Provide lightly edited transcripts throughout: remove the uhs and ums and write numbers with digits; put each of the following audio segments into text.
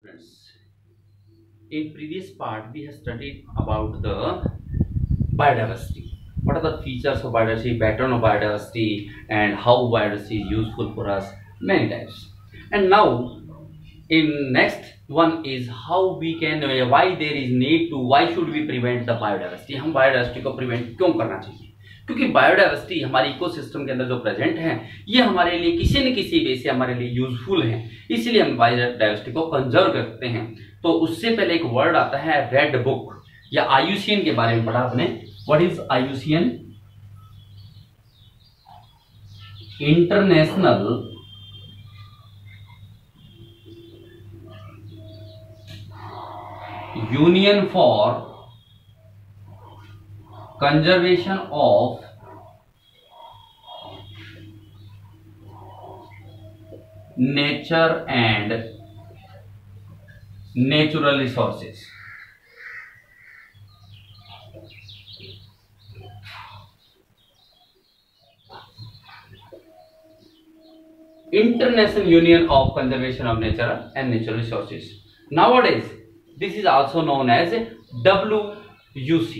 Friends, in previous part we have studied about the biodiversity. What are the features of biodiversity, pattern of biodiversity, and how biodiversity is useful for us many times. And now, in next one is how we can, why there is need to, why should we prevent the biodiversity. हम biodiversity को prevent क्यों करना चाहिए? क्योंकि biodiversity हमारे ecosystem के अंदर जो प्रेजेंट है ये हमारे लिए किसी न किसी वे से हमारे लिए यूजफुल है, इसलिए हम बायोडाइवर्सिटी को कंजर्व करते हैं। तो उससे पहले एक वर्ड आता है रेड बुक या आईयूसीएन के बारे में पढ़ा आपने। What is IUCN? International union for conservation of nature and natural resources. International Union of Conservation of Nature and Natural Resources. Nowadays, this is also known as WUC.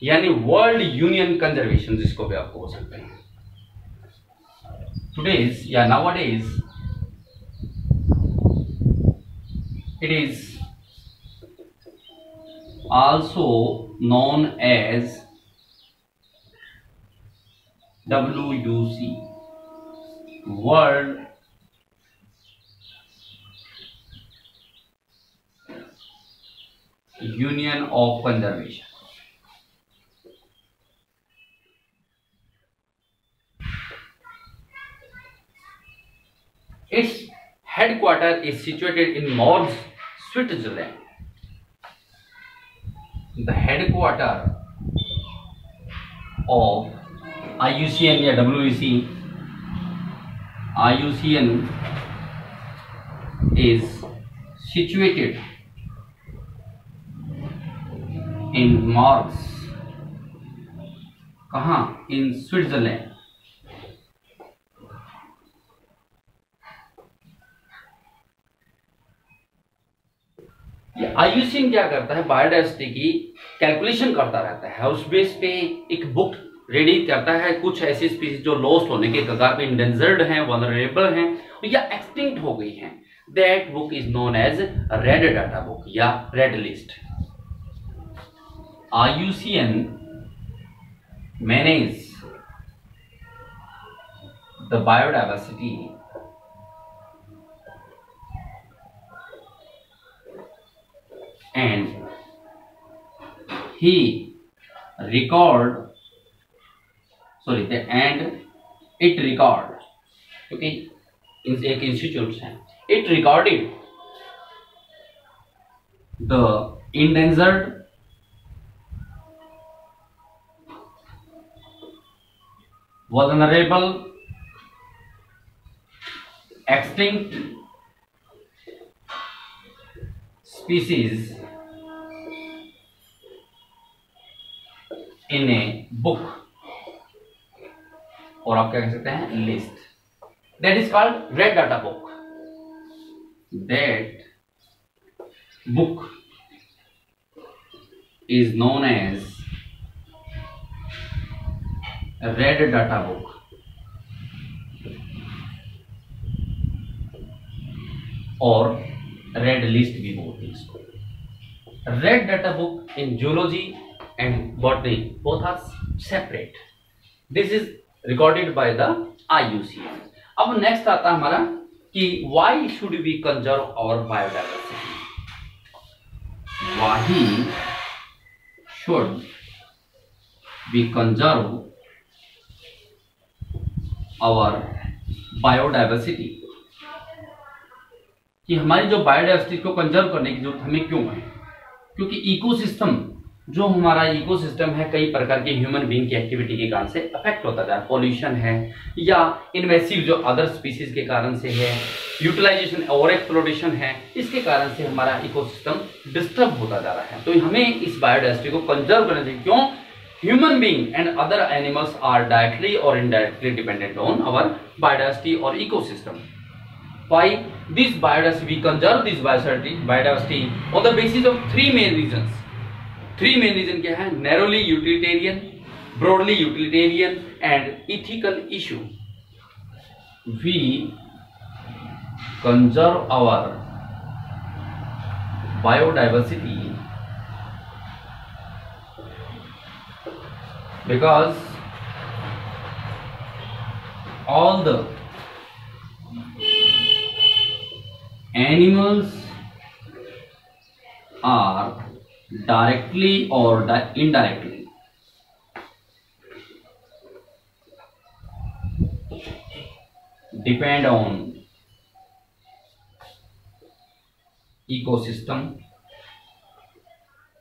यानी world union conservation जिसको भी आपको बोल सकते हैं। Today's या nowadays it is also known as WUC, world union of conservation. Its headquarter is situated in Morges, Switzerland. The headquarter of IUCN या WUC, IUCN is situated in Morges. कहाँ? In Switzerland. IUCN क्या करता है? Biodiversity की calculation करता रहता है। उस बेस पे एक बुक रेडी करता है। कुछ ऐसी स्पीसीज जो लॉस्ट होने के कगार पे, इंडेंजर्ड हैं, वल्नरेबल हैं या एक्सटिंक्ट हो गई हैं, that book is known as red data book या red list. IUCN manage the biodiversity and he it record, okay, एक इंस्टीट्यूट है, it recorded the endangered, vulnerable, extinct species in a book, और आप क्या कह सकते हैं? List. That is called red data book. That book is known as red data book और red list भी बोलते हैं इसको। Red data book in zoology and botany both are separate. This is recorded by the IUCN. अब next आता है हमारा कि why should we conserve our biodiversity? Why should we conserve our biodiversity? कि हमारी जो बायोडाइवर्सिटी को कंजर्व करने की जरूरत हमें क्यों है? क्योंकि इकोसिस्टम, जो हमारा इकोसिस्टम है, कई प्रकार के ह्यूमन बीइंग की एक्टिविटी के कारण से अफेक्ट होता है। पॉल्यूशन है या इन्वेसिव जो अदर स्पीसीज के कारण से है, यूटिलाइजेशन और एक्सप्लोरेशन है, इसके कारण से हमारा इकोसिस्टम डिस्टर्ब होता जा रहा है। तो हमें इस बायोडाइवर्सिटी को कंजर्व करना चाहिए। क्यों? Human being and other animals are directly और indirectly dependent on our biodiversity और ecosystem. Why? This biodiversity, we conserve this biodiversity on the basis of three main reasons. Three main reasons क्या है? Narrowly utilitarian, broadly utilitarian and ethical issue. We conserve our biodiversity because all the animals are directly or indirectly depend on ecosystem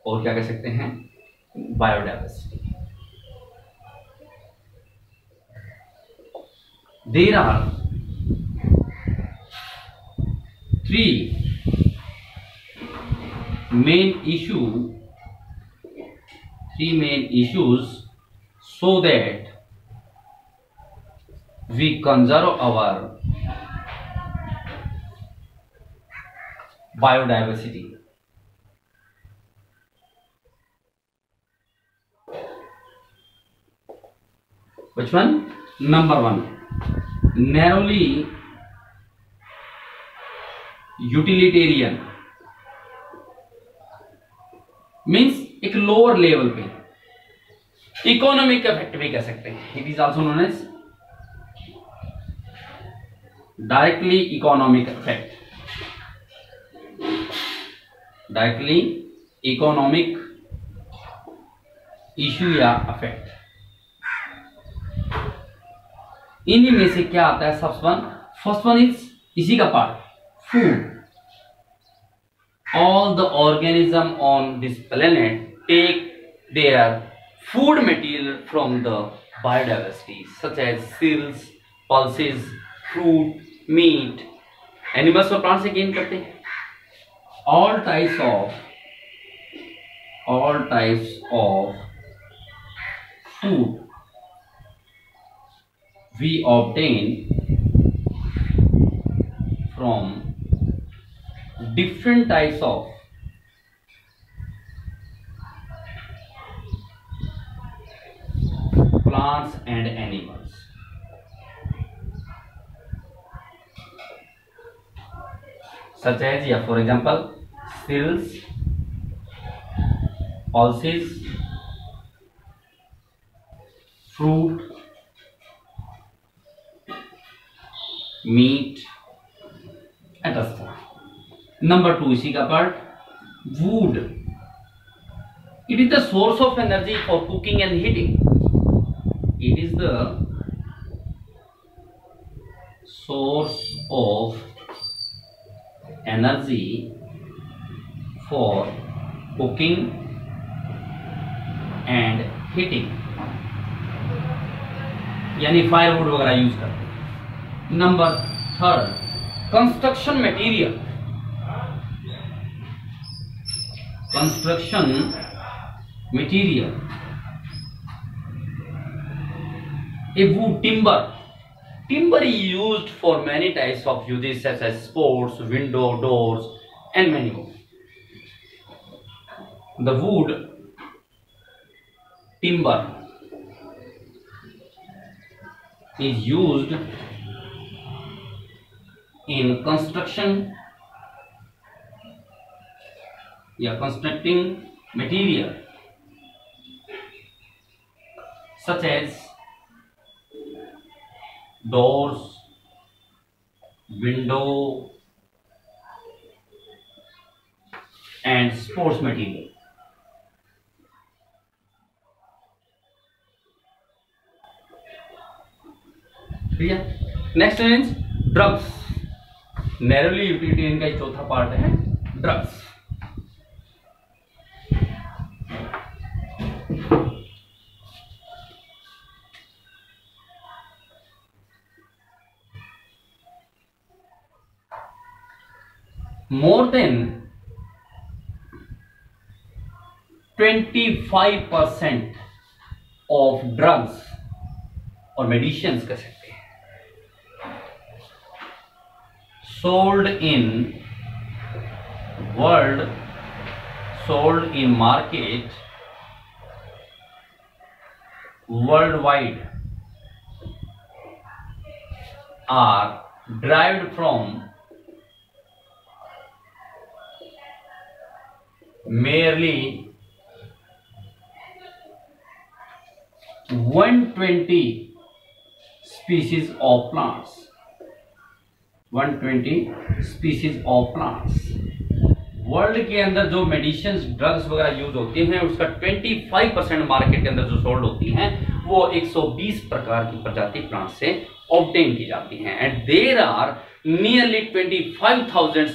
और क्या कह सकते हैं biodiversity. There are three main issues so that we conserve our biodiversity. Which one? Number one, narrowly utilitarian means एक lower level पे economic effect भी कह सकते हैं. It is also known as directly economic effect. Directly economic issue या effect. इन्हीं में से क्या आता है? फर्स्ट वन इज इसी का part food. All the organism on this planet take their food material from the biodiversity such as seals, pulses, fruit, meat. Animals और plants से gain करते हैं. All types of food we obtain from different types of plants and animals. Such as, yeah, for example, seals, pulses, fruit, meat, etc. Number two, इसी का part wood. It is the source of energy for cooking and heating. It is the source of energy for cooking and heating. यानी firewood वगैरह use करते हैं. Number third, construction material. Construction material. A wood timber. Timber is used for many types of uses such as sports, window, doors, and many more. The wood timber is used in constructing material such as doors, window, and sports material. Next is drugs. Narrowly utilitarian का चौथा part है drugs. More than 25% of drugs और medicines कह सकते हैं sold in world sold in market worldwide are derived from merely 120 species of plants. 120 species of plants. World के अंदर जो मेडिसिन ड्रग्स वगैरह यूज होती हैं उसका 25% मार्केट के अंदर जो सोल्ड होती हैं वो 120 प्रकार की प्रजाति प्लांट से ऑब्टेन की जाती हैं and there are nearly 25,000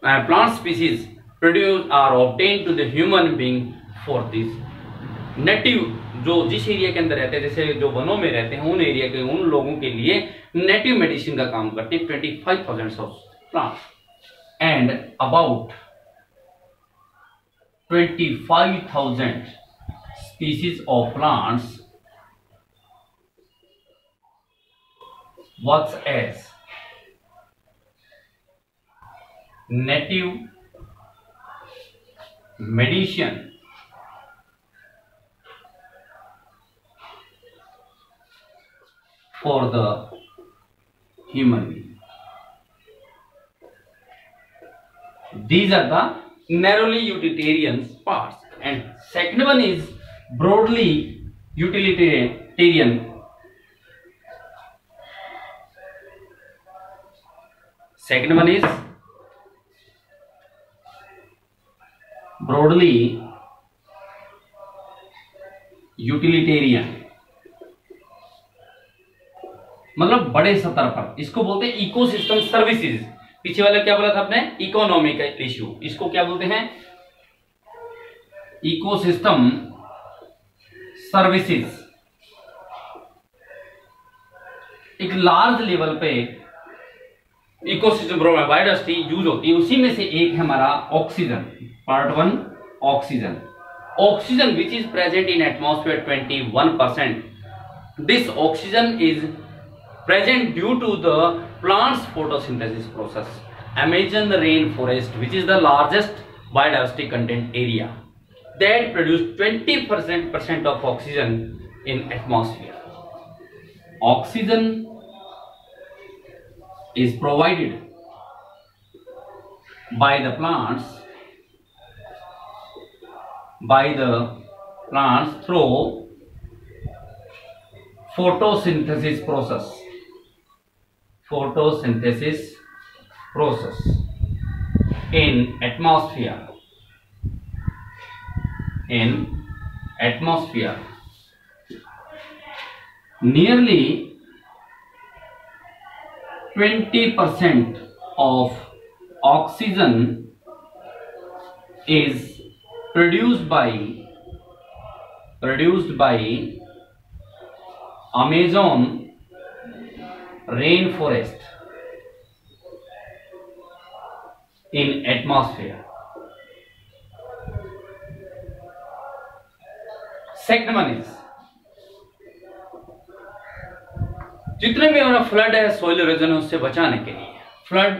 plant species produce are obtain to the human being for this native जो जिस एरिया के अंदर रहते हैं जैसे जो वनों में रहते हैं उन एरिया के उन लोगों के लिए नेटिव मेडिसिन का काम करते हैं 25,000 of plants and about 25,000 species of plants works as native medicine for the human being. These are the narrowly utilitarian parts, and second one is broadly utilitarian. Second one is broadly utilitarian, मतलब बड़े स्तर पर इसको बोलते हैं ecosystem services. पीछे वाला क्या बोला था आपने, इकोनॉमिक इश्यू, इसको क्या बोलते हैं, इकोसिस्टम सर्विसेज। एक लार्ज लेवल पे इकोसिस्टम बायोडाइवर्सिटी यूज होती है, उसी में से एक है हमारा oxygen. Part one oxygen. Oxygen which is present in atmosphere 21%. This oxygen is present due to the plant's photosynthesis process. Amazon rainforest, which is the largest biodiversity content area, that produce 20% of oxygen in atmosphere. Oxygen is provided by the plants through photosynthesis process in atmosphere. Nearly 20% of oxygen is produced by Amazon rainforest in atmosphere. Second one is जितने भी हमारा flood है, soil erosion है, उससे बचाने के लिए flood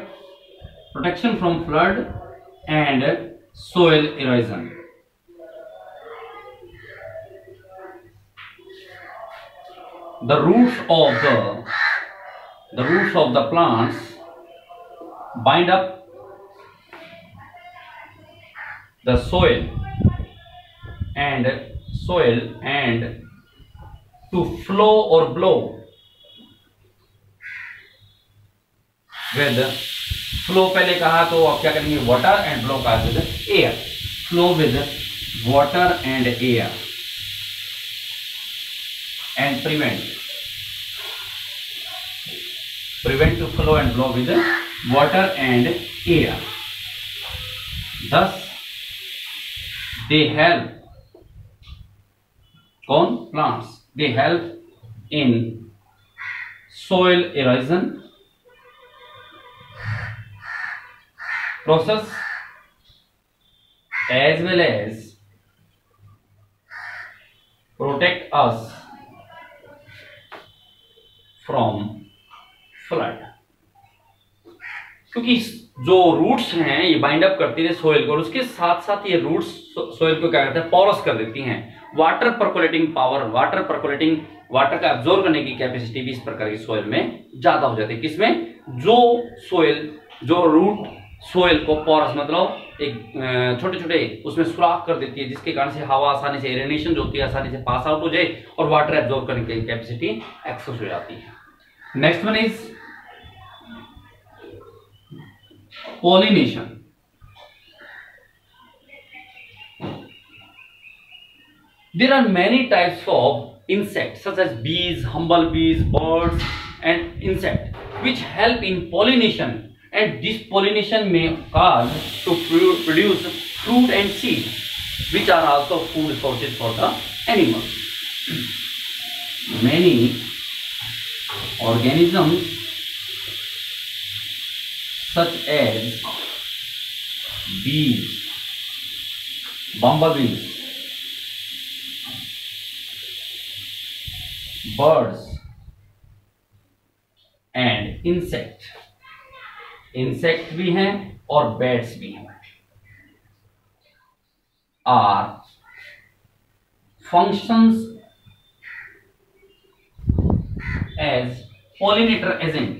protection from flood and soil erosion. The roots of the plants bind up the soil and to flow or blow with flow पहले कहा तो आप क्या करेंगे, water and blow का with air. Flow with water and air and prevent to flow and blow with water and air. Thus they help plants, they help in soil erosion process as well as protect us from flood. क्योंकि जो roots हैं ये bind up करती है soil को, और उसके साथ साथ ये रूट्स सोइल को क्या करते हैं, पोरस कर देती हैं। वाटर परकोलेटिंग पावर, वाटर का एब्जॉर्ब करने की कैपेसिटी भी इस प्रकार की सोइल में ज्यादा हो जाती है। किसमें? जो रूट सोइल को पोरस मतलब एक छोटे छोटे उसमें सुराख कर देती है, जिसके कारण से हवा आसानी से, एरेनेशन जो होती है आसानी से पास आउट हो जाए और वाटर एब्जॉर्ब करने की कैपेसिटी एक्सेस हो जाती है। Next one is pollination. There are many types of insects such as bees, humblebees, birds and insect which help in pollination, and this pollination may cause to produce fruit and seed which are also food sources for the animals. Many organisms such as bees, bumblebees, birds and insect भी हैं और bats भी हैं, are functions as pollinator agent,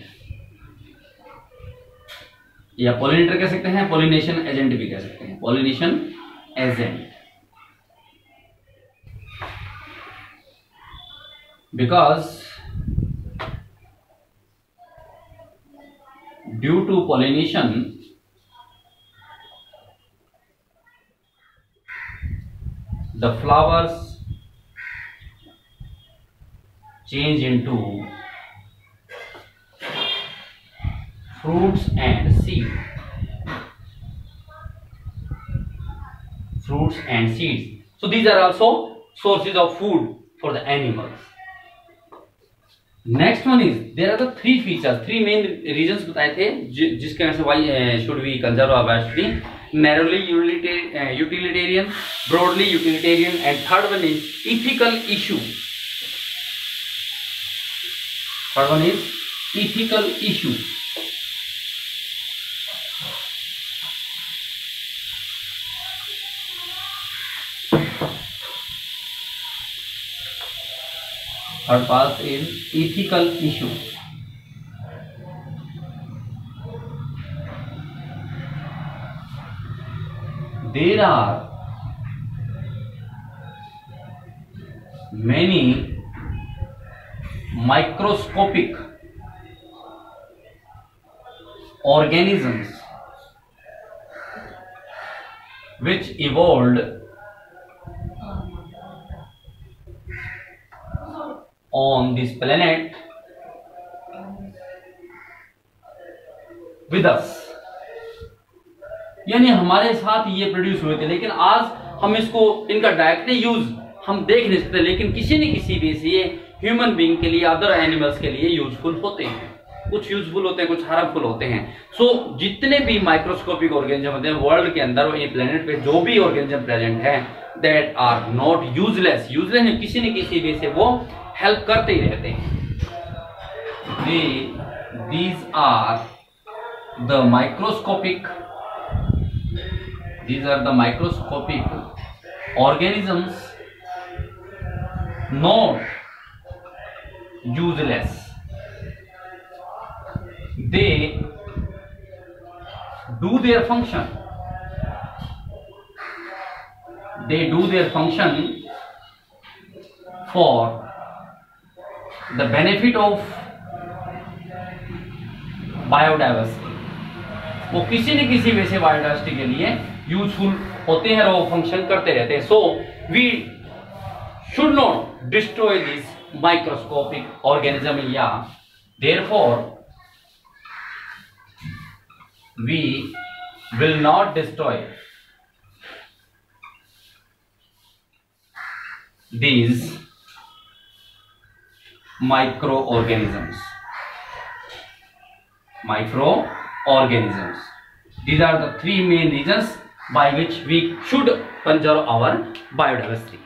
या pollinator कह सकते हैं, pollination agent भी कह सकते हैं, pollination agent. Because due to pollination the flowers change into fruits and seeds. So these are also sources of food for the animals. Next one is, there are the three features, three main reasons बताए थे जिसके वजह से why should we conserve our biodiversity. Narrowly utilitarian, broadly utilitarian, and third one is ethical issue. Third one is ethical issue. Third part is ethical issue. There are many microscopic organisms which evolved on this planet with us, यानी हमारे साथ ये produce हुए थे, लेकिन आज हम इसको इनका डायरेक्टली यूज हम देख नहीं सकते, लेकिन किसी न किसी वे से ये ह्यूमन बीइंग के लिए, अदर एनिमल्स के लिए यूजफुल होते हैं। कुछ यूजफुल होते हैं, कुछ हार्मफुल होते हैं। सो जितने भी माइक्रोस्कोपिक ऑर्गेनिज्म होते हैं वर्ल्ड के अंदर, ये प्लेनेट पे जो भी ऑर्गेनिज्म प्रेजेंट है, दैट आर नॉट यूजलेस है, किसी न किसी वे से वो हेल्प करते ही रहते हैं। These are the microscopic organisms, not useless. They do their function. They do their function for the benefit of biodiversity. वो किसी न किसी वजह से बायोडाइवर्सिटी के लिए यूजफुल होते हैं और वो फंक्शन करते रहते हैं। So we should not destroy this microscopic organism, या therefore we will not destroy these microorganisms. These are the three main reasons by which we should conserve our biodiversity.